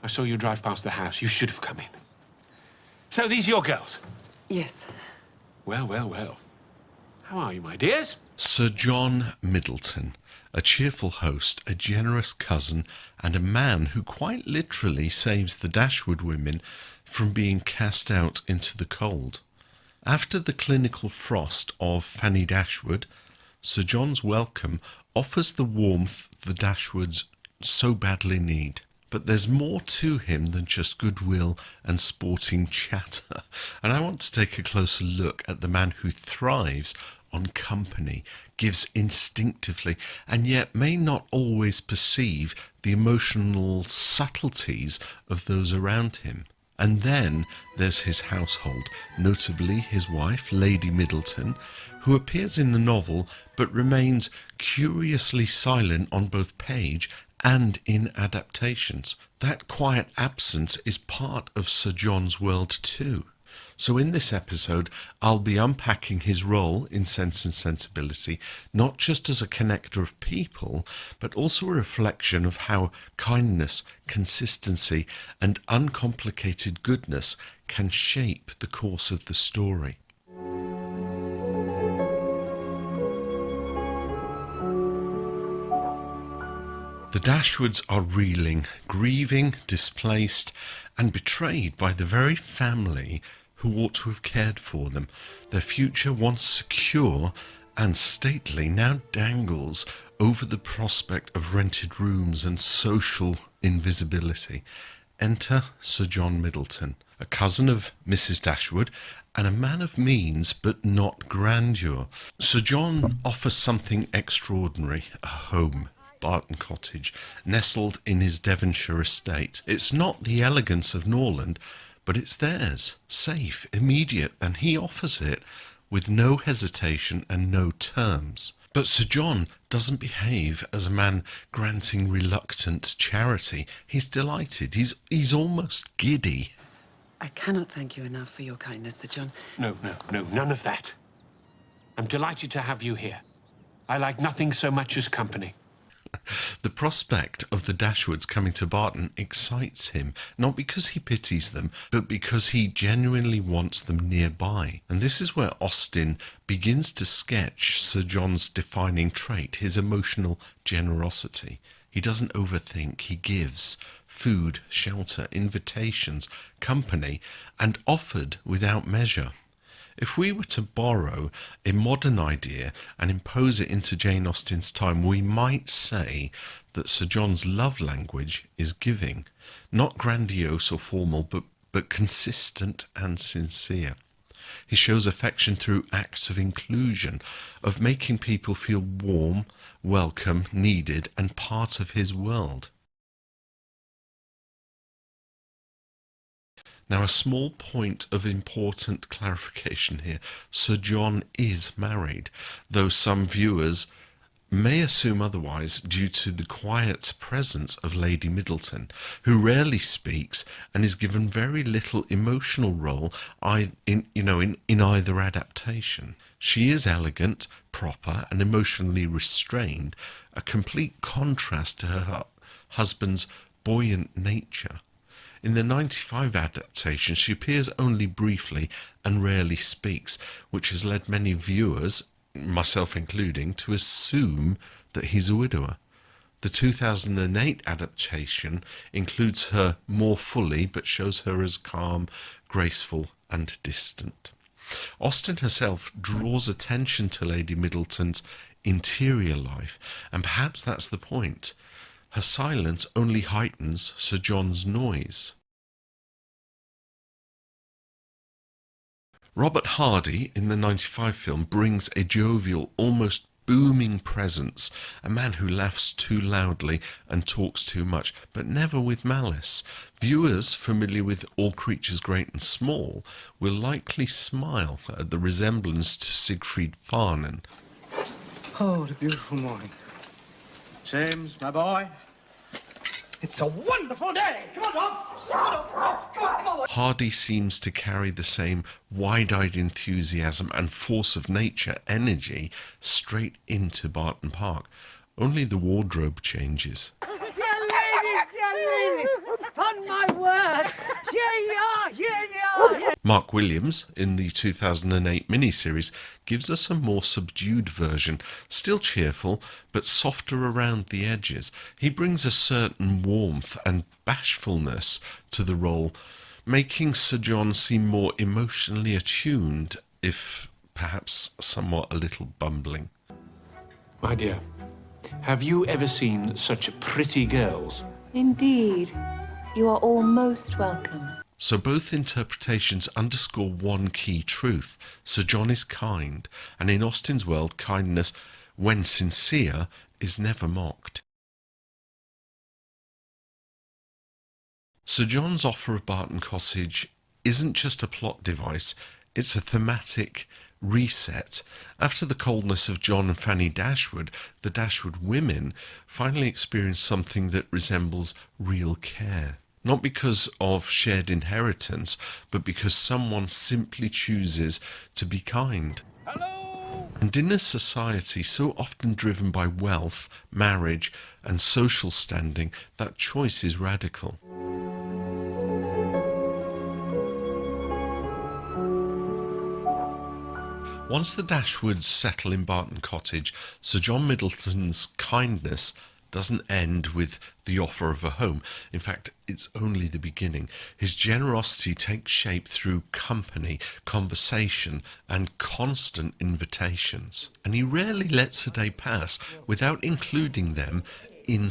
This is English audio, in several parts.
I saw you drive past the house. You should have come in. So these your girls? Yes. Well, well, well. How are you, my dears? Sir John Middleton, a cheerful host, a generous cousin, and a man who quite literally saves the Dashwood women from being cast out into the cold. After the clinical frost of Fanny Dashwood, Sir John's welcome offers the warmth the Dashwoods so badly need. But there's more to him than just goodwill and sporting chatter. And I want to take a closer look at the man who thrives on company, gives instinctively, and yet may not always perceive the emotional subtleties of those around him. And then there's his household, notably his wife, Lady Middleton, who appears in the novel but remains curiously silent on both page and in adaptations. That quiet absence is part of Sir John's world too. So in this episode, I'll be unpacking his role in Sense and Sensibility, not just as a connector of people, but also a reflection of how kindness, consistency, and uncomplicated goodness can shape the course of the story. The Dashwoods are reeling, grieving, displaced, and betrayed by the very family who ought to have cared for them. Their future, once secure and stately, now dangles over the prospect of rented rooms and social invisibility. Enter Sir John Middleton, a cousin of Mrs. Dashwood and a man of means but not grandeur. Sir John offers something extraordinary, a home. Barton cottage, nestled in his Devonshire estate. It's not the elegance of Norland, but it's theirs, safe, immediate, and he offers it with no hesitation and no terms. But Sir John doesn't behave as a man granting reluctant charity. He's delighted. He's almost giddy. I cannot thank you enough for your kindness, Sir John. No, none of that. I'm delighted to have you here. I like nothing so much as company. The prospect of the Dashwoods coming to Barton excites him, not because he pities them, but because he genuinely wants them nearby. And this is where Austen begins to sketch Sir John's defining trait, his emotional generosity. He doesn't overthink, he gives food, shelter, invitations, company, and offered without measure. If we were to borrow a modern idea and impose it into Jane Austen's time, we might say that Sir John's love language is giving, not grandiose or formal, but consistent and sincere. He shows affection through acts of inclusion, of making people feel warm, welcome, needed, and part of his world. Now, a small point of important clarification here. Sir John is married, though some viewers may assume otherwise due to the quiet presence of Lady Middleton, who rarely speaks and is given very little emotional role in either adaptation. She is elegant, proper, and emotionally restrained, a complete contrast to her husband's buoyant nature. In the 95 adaptation, she appears only briefly and rarely speaks, which has led many viewers, myself including, to assume that he's a widower. The 2008 adaptation includes her more fully, but shows her as calm, graceful, and distant. Austen herself draws attention to Lady Middleton's interior life, and perhaps that's the point. Her silence only heightens Sir John's noise. Robert Hardy, in the 95 film, brings a jovial, almost booming presence, a man who laughs too loudly and talks too much, but never with malice. Viewers familiar with All Creatures Great and Small will likely smile at the resemblance to Siegfried Farnen. Oh, what a beautiful morning. James, my boy, it's a wonderful day. Come on, dogs. Come on, dogs. Come on. Hardy seems to carry the same wide-eyed enthusiasm and force of nature energy straight into Barton Park. Only the wardrobe changes. Dear ladies, upon my Mark Williams, in the 2008 miniseries, gives us a more subdued version, still cheerful, but softer around the edges. He brings a certain warmth and bashfulness to the role, making Sir John seem more emotionally attuned, if perhaps somewhat a little bumbling. My dear, have you ever seen such pretty girls? Indeed. You are all most welcome. So both interpretations underscore one key truth. Sir John is kind, and in Austen's world, kindness, when sincere, is never mocked. Sir John's offer of Barton Cottage isn't just a plot device, it's a thematic reset. After the coldness of John and Fanny Dashwood, the Dashwood women finally experience something that resembles real care. Not because of shared inheritance, but because someone simply chooses to be kind. Hello! And in a society so often driven by wealth, marriage, and social standing, that choice is radical. Once the Dashwoods settle in Barton Cottage, Sir John Middleton's kindness doesn't end with the offer of a home. In fact, it's only the beginning. His generosity takes shape through company, conversation, and constant invitations. And he rarely lets a day pass without including them in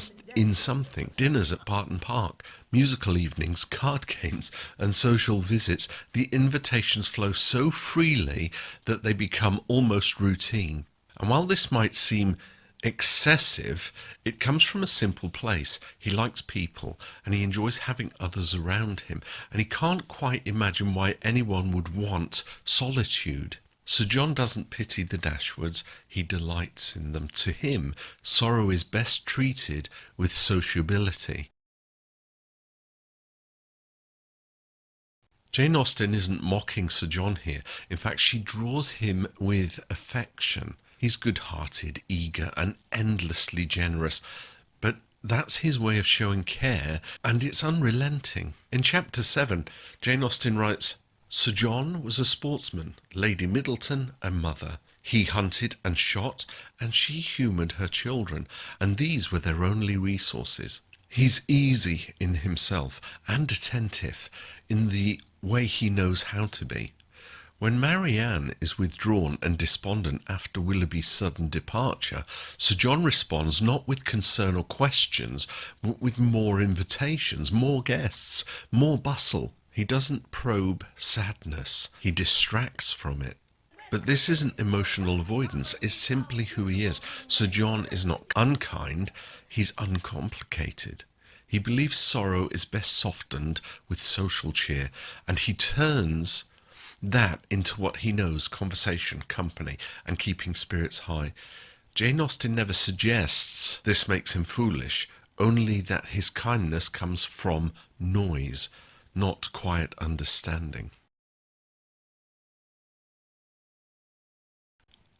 something. Dinners at Barton Park, musical evenings, card games, and social visits. The invitations flow so freely that they become almost routine. And while this might seem excessive, it comes from a simple place. He likes people and he enjoys having others around him, and he can't quite imagine why anyone would want solitude. Sir John doesn't pity the Dashwoods, he delights in them. To him, sorrow is best treated with sociability. Jane Austen isn't mocking Sir John here. In fact, she draws him with affection. He's good-hearted, eager, and endlessly generous, but that's his way of showing care, and it's unrelenting. In chapter 7, Jane Austen writes, Sir John was a sportsman, Lady Middleton a mother. He hunted and shot, and she humoured her children, and these were their only resources. He's easy in himself and attentive in the way he knows how to be. When Marianne is withdrawn and despondent after Willoughby's sudden departure, Sir John responds not with concern or questions, but with more invitations, more guests, more bustle. He doesn't probe sadness, he distracts from it. But this isn't emotional avoidance, it's simply who he is. Sir John is not unkind, he's uncomplicated. He believes sorrow is best softened with social cheer, and he turns that into what he knows: conversation, company, and keeping spirits high. Jane Austen never suggests this makes him foolish, only that his kindness comes from noise, not quiet understanding.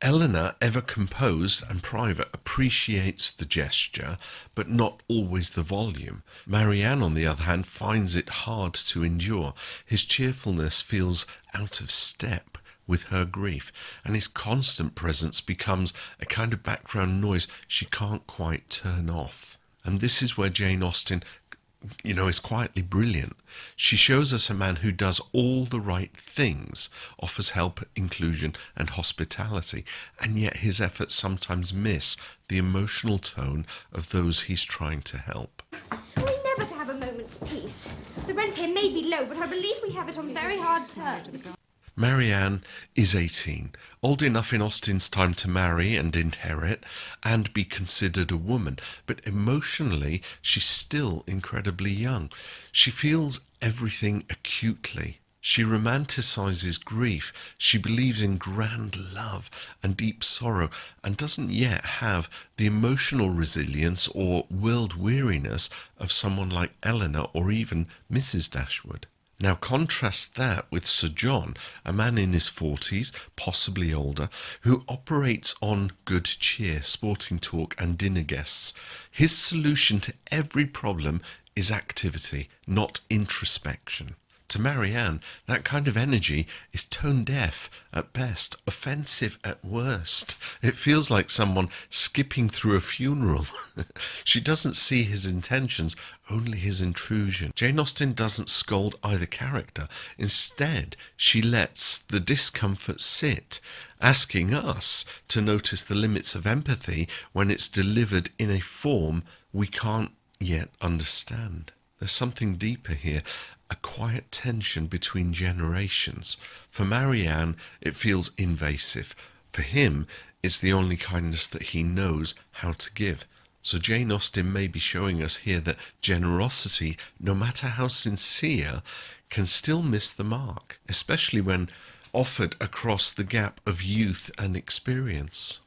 Eleanor, ever composed and private, appreciates the gesture, but not always the volume. Marianne, on the other hand, finds it hard to endure. His cheerfulness feels out of step with her grief, and his constant presence becomes a kind of background noise she can't quite turn off. And this is where Jane Austen is quietly brilliant. She shows us a man who does all the right things, offers help, inclusion, and hospitality, and yet his efforts sometimes miss the emotional tone of those he's trying to help. We never to have a moment's peace. The rent here may be low, but I believe we have it on very hard terms. Marianne is 18, old enough in Austen's time to marry and inherit and be considered a woman, but emotionally she's still incredibly young. She feels everything acutely. She romanticizes grief. She believes in grand love and deep sorrow, and doesn't yet have the emotional resilience or world weariness of someone like Eleanor or even Mrs. Dashwood. Now contrast that with Sir John, a man in his 40s, possibly older, who operates on good cheer, sporting talk and dinner guests. His solution to every problem is activity, not introspection. To Marianne, that kind of energy is tone-deaf at best, offensive at worst. It feels like someone skipping through a funeral. She doesn't see his intentions, only his intrusion. Jane Austen doesn't scold either character. Instead, she lets the discomfort sit, asking us to notice the limits of empathy when it's delivered in a form we can't yet understand. There's something deeper here, a quiet tension between generations. For Marianne, it feels invasive. For him, it's the only kindness that he knows how to give. So Jane Austen may be showing us here that generosity, no matter how sincere, can still miss the mark, especially when offered across the gap of youth and experience.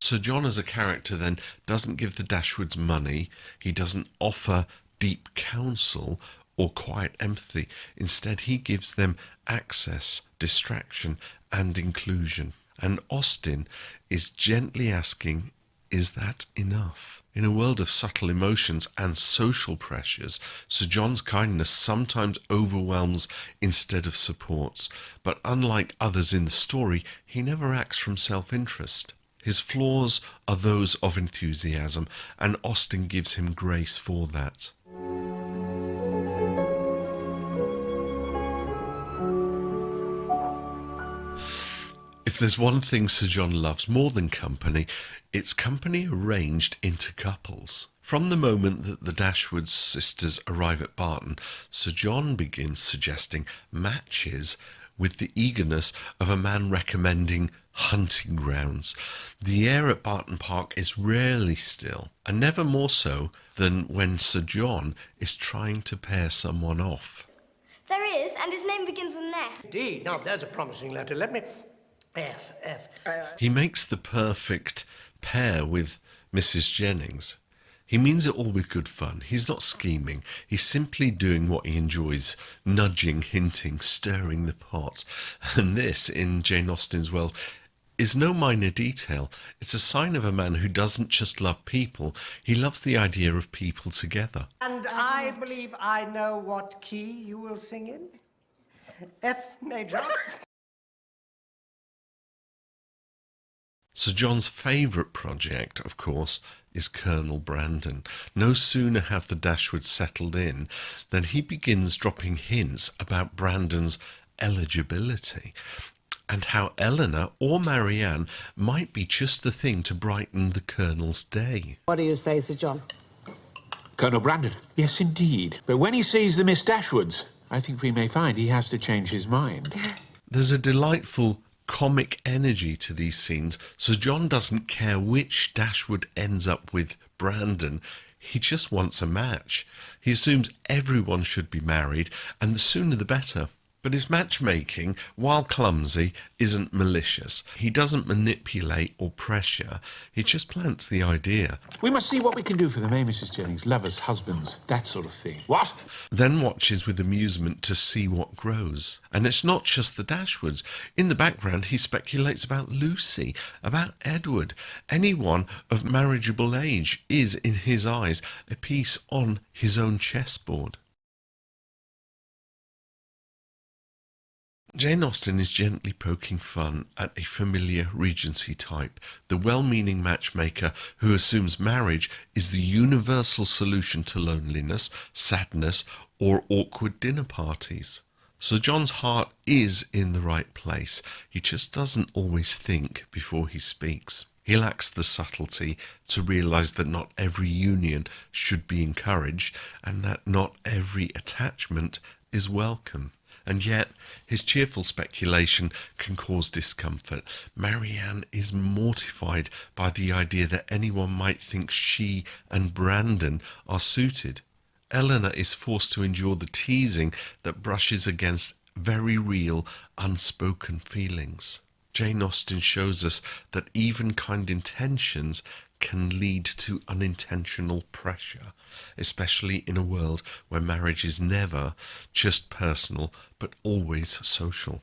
Sir John as a character then doesn't give the Dashwoods money, he doesn't offer deep counsel or quiet empathy. Instead, he gives them access, distraction and inclusion. And Austen is gently asking, is that enough? In a world of subtle emotions and social pressures, Sir John's kindness sometimes overwhelms instead of supports. But unlike others in the story, he never acts from self-interest. His flaws are those of enthusiasm, and Austen gives him grace for that. If there's one thing Sir John loves more than company, it's company arranged into couples. From the moment that the Dashwood sisters arrive at Barton, Sir John begins suggesting matches with the eagerness of a man recommending hunting grounds. The air at Barton Park is rarely still, and never more so than when Sir John is trying to pair someone off. There is, and his name begins with an F. Indeed. Now, there's a promising letter. Let me... F. He makes the perfect pair with Mrs. Jennings. He means it all with good fun. He's not scheming. He's simply doing what he enjoys, nudging, hinting, stirring the pot. And this, in Jane Austen's world, is no minor detail. It's a sign of a man who doesn't just love people, he loves the idea of people together. And I believe I know what key you will sing in. F major. Sir John's favourite project, of course, is Colonel Brandon. No sooner have the Dashwoods settled in than he begins dropping hints about Brandon's eligibility and how Eleanor or Marianne might be just the thing to brighten the Colonel's day. What do you say, Sir John? Colonel Brandon? Yes, indeed. But when he sees the Miss Dashwoods, I think we may find he has to change his mind. There's a delightful comic energy to these scenes. Sir John doesn't care which Dashwood ends up with Brandon. He just wants a match. He assumes everyone should be married, and the sooner the better. But his matchmaking, while clumsy, isn't malicious. He doesn't manipulate or pressure. He just plants the idea. We must see what we can do for them, eh, Mrs. Jennings? Lovers, husbands, that sort of thing. What? Then watches with amusement to see what grows. And it's not just the Dashwoods. In the background, he speculates about Lucy, about Edward. Anyone of marriageable age is, in his eyes, a piece on his own chessboard. Jane Austen is gently poking fun at a familiar Regency type, the well-meaning matchmaker who assumes marriage is the universal solution to loneliness, sadness, or awkward dinner parties. Sir John's heart is in the right place. He just doesn't always think before he speaks. He lacks the subtlety to realise that not every union should be encouraged and that not every attachment is welcome. And yet, his cheerful speculation can cause discomfort. Marianne is mortified by the idea that anyone might think she and Brandon are suited. Eleanor is forced to endure the teasing that brushes against very real, unspoken feelings. Jane Austen shows us that even kind intentions can lead to unintentional pressure, especially in a world where marriage is never just personal, but always social.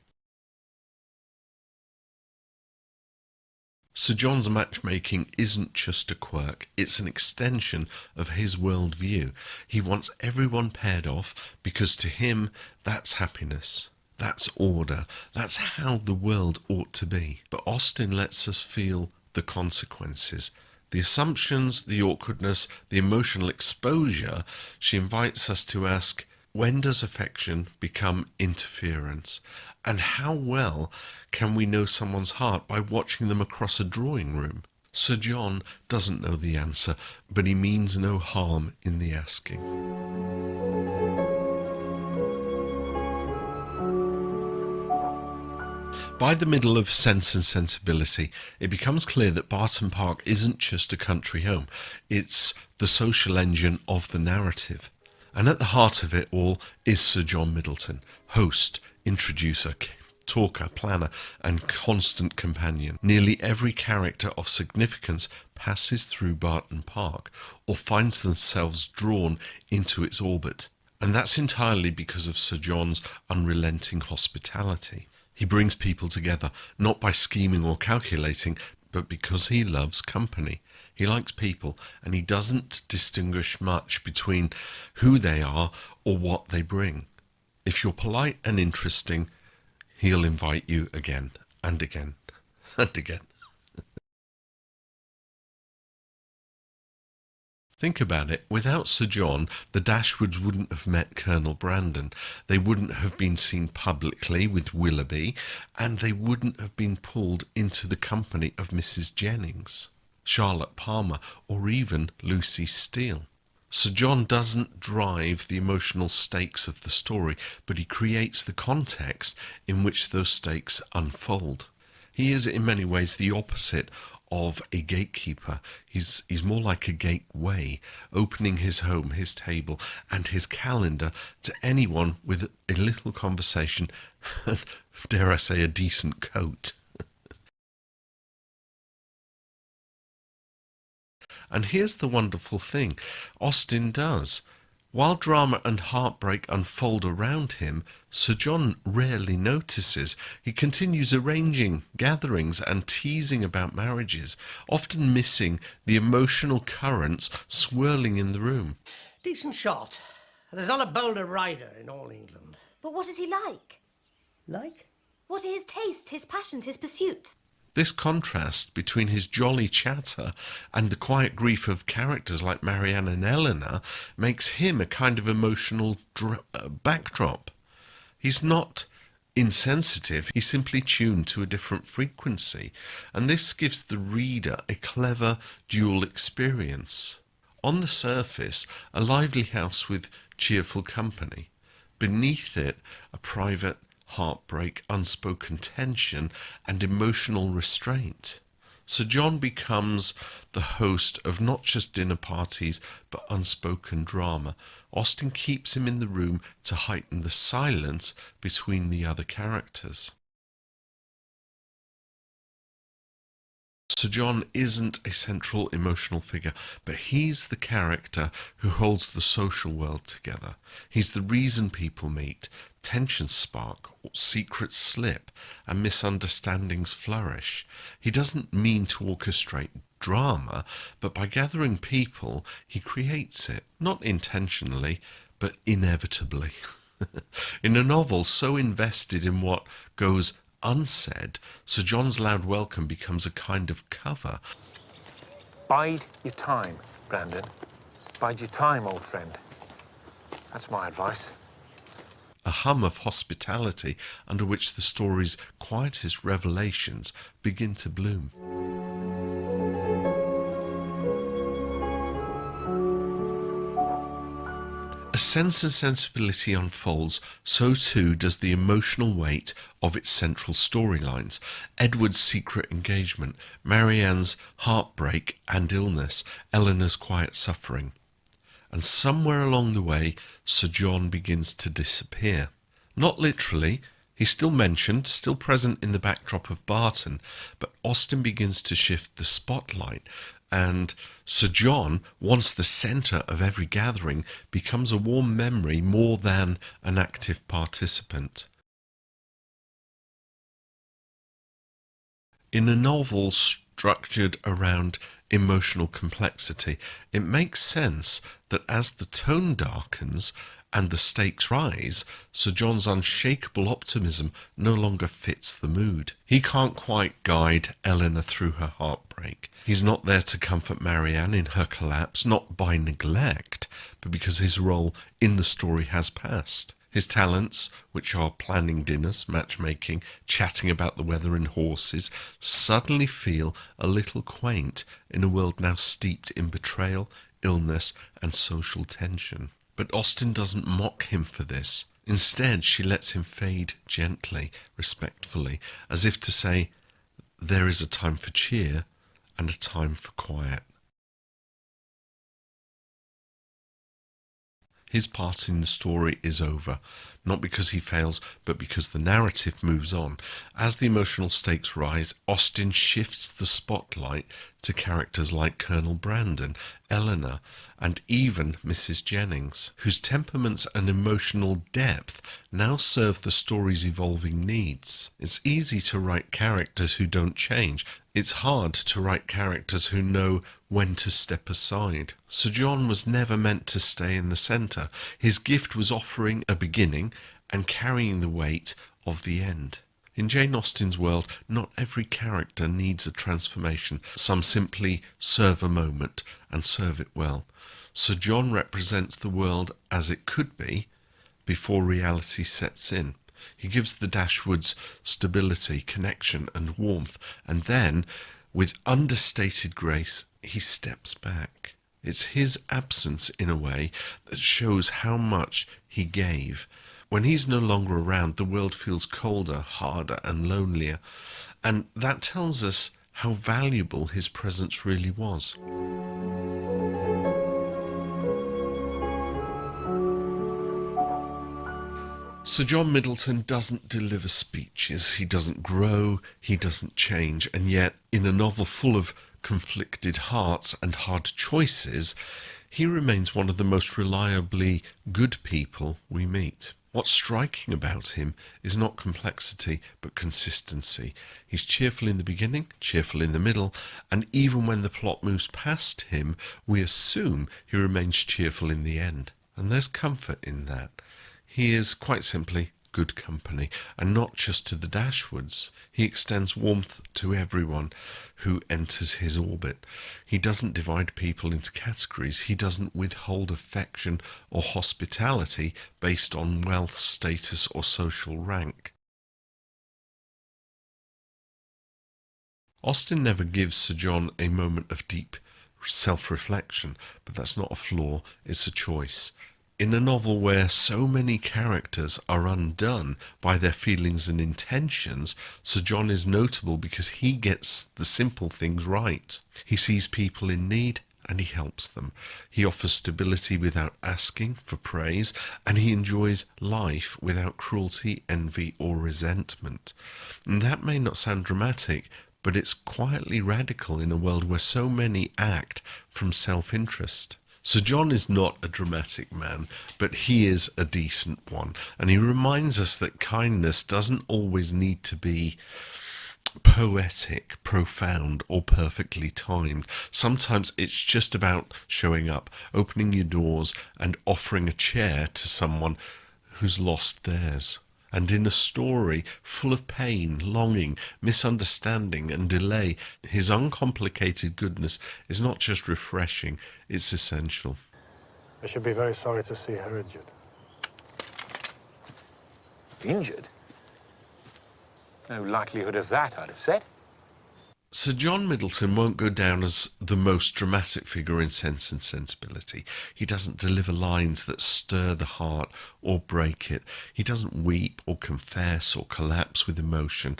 Sir John's matchmaking isn't just a quirk, it's an extension of his worldview. He wants everyone paired off because to him that's happiness, that's order, that's how the world ought to be. But Austen lets us feel the consequences. The assumptions, the awkwardness, the emotional exposure. She invites us to ask, when does affection become interference? And how well can we know someone's heart by watching them across a drawing room? Sir John doesn't know the answer, but he means no harm in the asking. By the middle of Sense and Sensibility, it becomes clear that Barton Park isn't just a country home, it's the social engine of the narrative. And at the heart of it all is Sir John Middleton, host, introducer, talker, planner, and constant companion. Nearly every character of significance passes through Barton Park or finds themselves drawn into its orbit. And that's entirely because of Sir John's unrelenting hospitality. He brings people together, not by scheming or calculating, but because he loves company. He likes people, and he doesn't distinguish much between who they are or what they bring. If you're polite and interesting, he'll invite you again and again and again. Think about it. Without Sir John, the Dashwoods wouldn't have met Colonel Brandon. They wouldn't have been seen publicly with Willoughby, and they wouldn't have been pulled into the company of Mrs. Jennings, Charlotte Palmer, or even Lucy Steele. Sir John doesn't drive the emotional stakes of the story, but he creates the context in which those stakes unfold. He is in many ways the opposite of a gatekeeper. He's more like a gateway, opening his home, his table, and his calendar to anyone with a little conversation, dare I say, a decent coat. And here's the wonderful thing Austen does. While drama and heartbreak unfold around him, Sir John rarely notices. He continues arranging gatherings and teasing about marriages, often missing the emotional currents swirling in the room. Decent shot. There's not a bolder rider in all England. But what is he like? Like? What are his tastes, his passions, his pursuits? This contrast between his jolly chatter and the quiet grief of characters like Marianne and Eleanor makes him a kind of emotional backdrop. He's not insensitive, he's simply tuned to a different frequency, and this gives the reader a clever dual experience. On the surface, a lively house with cheerful company. Beneath it, a private heartbreak, unspoken tension, and emotional restraint. Sir John becomes the host of not just dinner parties, but unspoken drama. Austen keeps him in the room to heighten the silence between the other characters. Sir John isn't a central emotional figure, but he's the character who holds the social world together. He's the reason people meet, tensions spark, secrets slip, and misunderstandings flourish. He doesn't mean to orchestrate drama, but by gathering people, he creates it, not intentionally, but inevitably. In a novel so invested in what goes unsaid, Sir John's loud welcome becomes a kind of cover. Bide your time, Brandon. Bide your time, old friend. That's my advice. A hum of hospitality under which the story's quietest revelations begin to bloom. As Sense and Sensibility unfolds, so too does the emotional weight of its central storylines. Edward's secret engagement, Marianne's heartbreak and illness, Eleanor's quiet suffering. And somewhere along the way, Sir John begins to disappear. Not literally, he's still mentioned, still present in the backdrop of Barton, but Austen begins to shift the spotlight, and Sir John, once the centre of every gathering, becomes a warm memory more than an active participant. In a novel structured around emotional complexity. It makes sense that as the tone darkens and the stakes rise, Sir John's unshakable optimism no longer fits the mood. He can't quite guide Eleanor through her heartbreak. He's not there to comfort Marianne in her collapse, not by neglect, but because his role in the story has passed. His talents, which are planning dinners, matchmaking, chatting about the weather and horses, suddenly feel a little quaint in a world now steeped in betrayal, illness, and social tension. But Austen doesn't mock him for this. Instead, she lets him fade gently, respectfully, as if to say, there is a time for cheer and a time for quiet. His part in the story is over, not because he fails, but because the narrative moves on. As the emotional stakes rise, Austen shifts the spotlight to characters like Colonel Brandon, Eleanor, and even Mrs. Jennings, whose temperaments and emotional depth now serve the story's evolving needs. It's easy to write characters who don't change. It's hard to write characters who know when to step aside. Sir John was never meant to stay in the centre. His gift was offering a beginning and carrying the weight of the end. In Jane Austen's world, not every character needs a transformation. Some simply serve a moment and serve it well. Sir John represents the world as it could be before reality sets in. He gives the Dashwoods stability, connection and warmth, and then, with understated grace, he steps back. It's his absence, in a way, that shows how much he gave. When he's no longer around, the world feels colder, harder and lonelier, and that tells us how valuable his presence really was. Sir John Middleton doesn't deliver speeches, he doesn't grow, he doesn't change, and yet in a novel full of conflicted hearts and hard choices, he remains one of the most reliably good people we meet. What's striking about him is not complexity, but consistency. He's cheerful in the beginning, cheerful in the middle, and even when the plot moves past him, we assume he remains cheerful in the end. And there's comfort in that. He is, quite simply, good company, and not just to the Dashwoods. He extends warmth to everyone who enters his orbit. He doesn't divide people into categories. He doesn't withhold affection or hospitality based on wealth, status, or social rank. Austen never gives Sir John a moment of deep self-reflection, but that's not a flaw, it's a choice. In a novel where so many characters are undone by their feelings and intentions, Sir John is notable because he gets the simple things right. He sees people in need and he helps them. He offers stability without asking for praise, and he enjoys life without cruelty, envy, or resentment. And that may not sound dramatic, but it's quietly radical in a world where so many act from self-interest. Sir John is not a dramatic man, but he is a decent one, and he reminds us that kindness doesn't always need to be poetic, profound, or perfectly timed. Sometimes it's just about showing up, opening your doors, and offering a chair to someone who's lost theirs. And in a story full of pain, longing, misunderstanding, and delay, his uncomplicated goodness is not just refreshing, it's essential. I should be very sorry to see her injured. Injured? No likelihood of that, I'd have said. Sir John Middleton won't go down as the most dramatic figure in Sense and Sensibility. He doesn't deliver lines that stir the heart or break it. He doesn't weep or confess or collapse with emotion,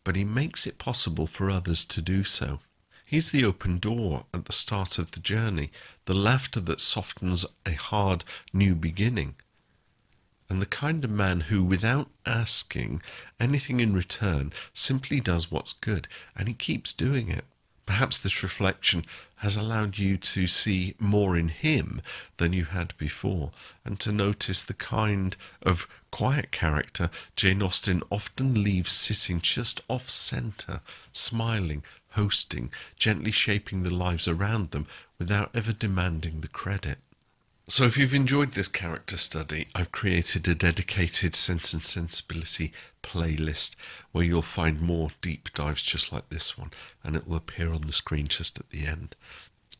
but he makes it possible for others to do so. He's the open door at the start of the journey, the laughter that softens a hard new beginning, and the kind of man who, without asking anything in return, simply does what's good, and he keeps doing it. Perhaps this reflection has allowed you to see more in him than you had before, and to notice the kind of quiet character Jane Austen often leaves sitting just off-centre, smiling, hosting, gently shaping the lives around them without ever demanding the credit. So if you've enjoyed this character study, I've created a dedicated Sense Sensibility playlist where you'll find more deep dives just like this one, and it will appear on the screen just at the end.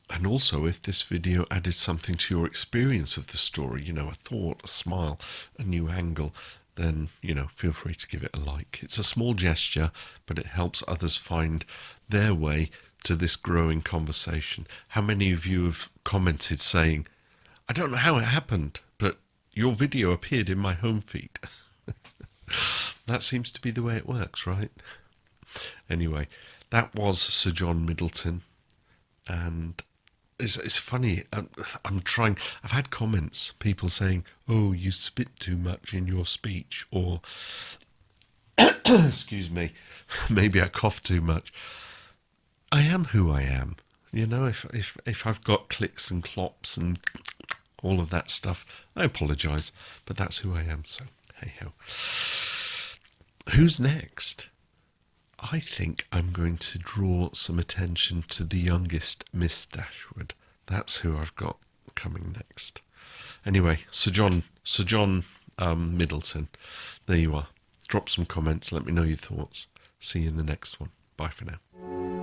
And also, if this video added something to your experience of the story, a thought, a smile, a new angle, then, feel free to give it a like. It's a small gesture, but it helps others find their way to this growing conversation. How many of you have commented saying, I don't know how it happened, but your video appeared in my home feed? That seems to be the way it works, right? Anyway, that was Sir John Middleton, and it's funny. I've had comments, people saying, "Oh, you spit too much in your speech," or excuse me, maybe I cough too much. I am who I am. If I've got clicks and clops and all of that stuff, I apologise, but that's who I am, so hey-ho. Who's next? I think I'm going to draw some attention to the youngest Miss Dashwood. That's who I've got coming next. Anyway, Sir John Middleton, there you are. Drop some comments, let me know your thoughts. See you in the next one. Bye for now.